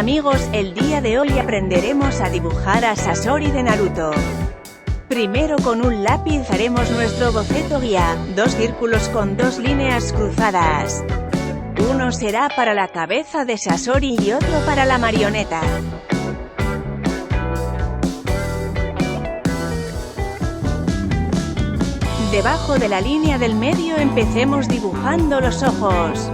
amigos, el día de hoy aprenderemos a dibujar a Sasori de Naruto. Primero con un lápiz haremos nuestro boceto guía, 2 círculos con 2 líneas cruzadas. Uno será para la cabeza de Sasori y otro para la marioneta. Debajo de la línea del medio empecemos dibujando los ojos.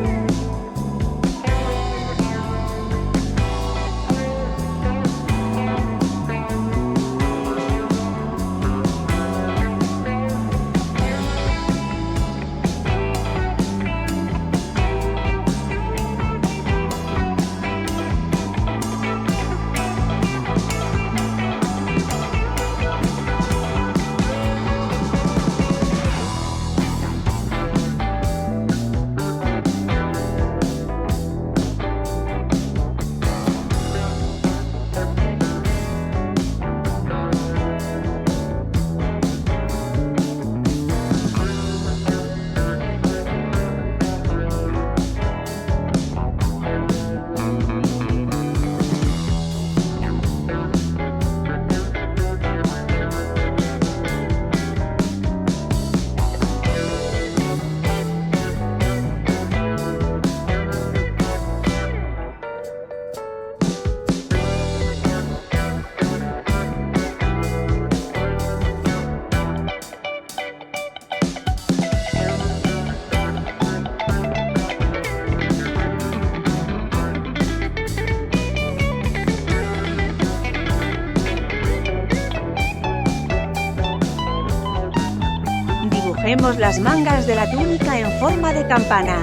Dibujemos las mangas de la túnica en forma de campana.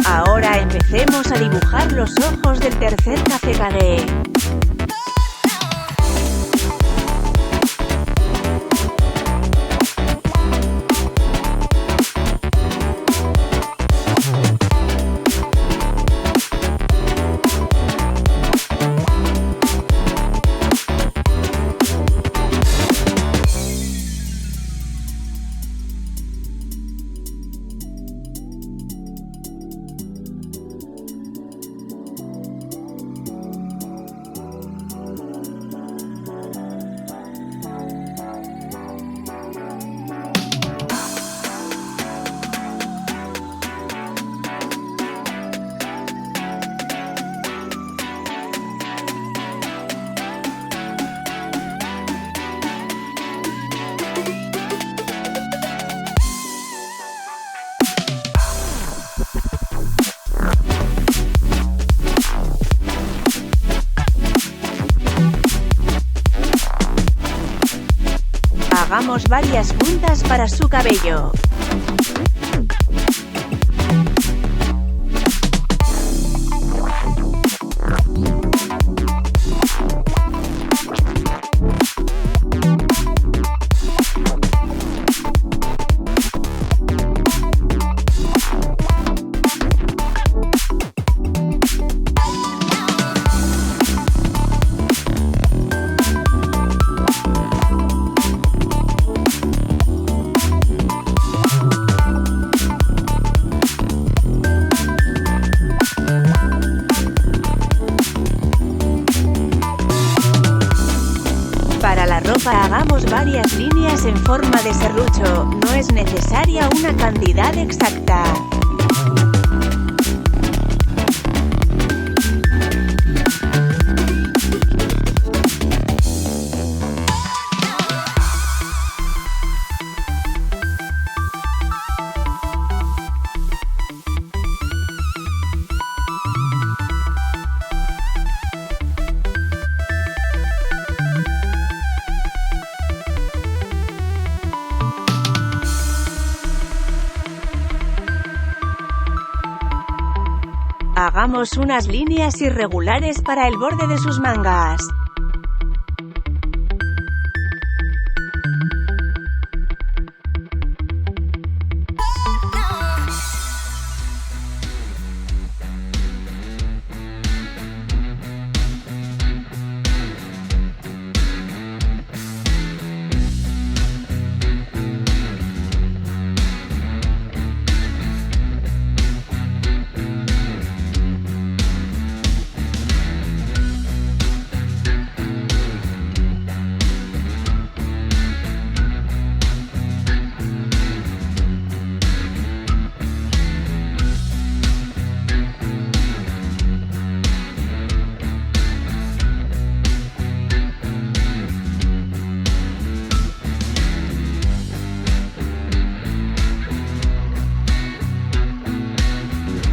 Ahora empecemos a dibujar los ojos del tercer Kazekage. Hagamos varias puntas para su cabello. Hagamos varias líneas en forma de serrucho, no es necesaria una cantidad exacta. Hagamos unas líneas irregulares para el borde de sus mangas.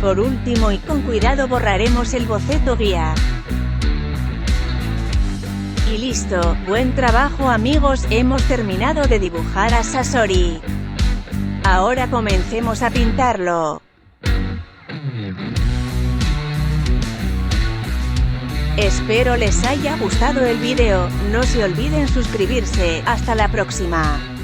Por último y con cuidado borraremos el boceto guía. Y listo, buen trabajo amigos, hemos terminado de dibujar a Sasori. Ahora comencemos a pintarlo. Espero les haya gustado el vídeo, no se olviden suscribirse, hasta la próxima.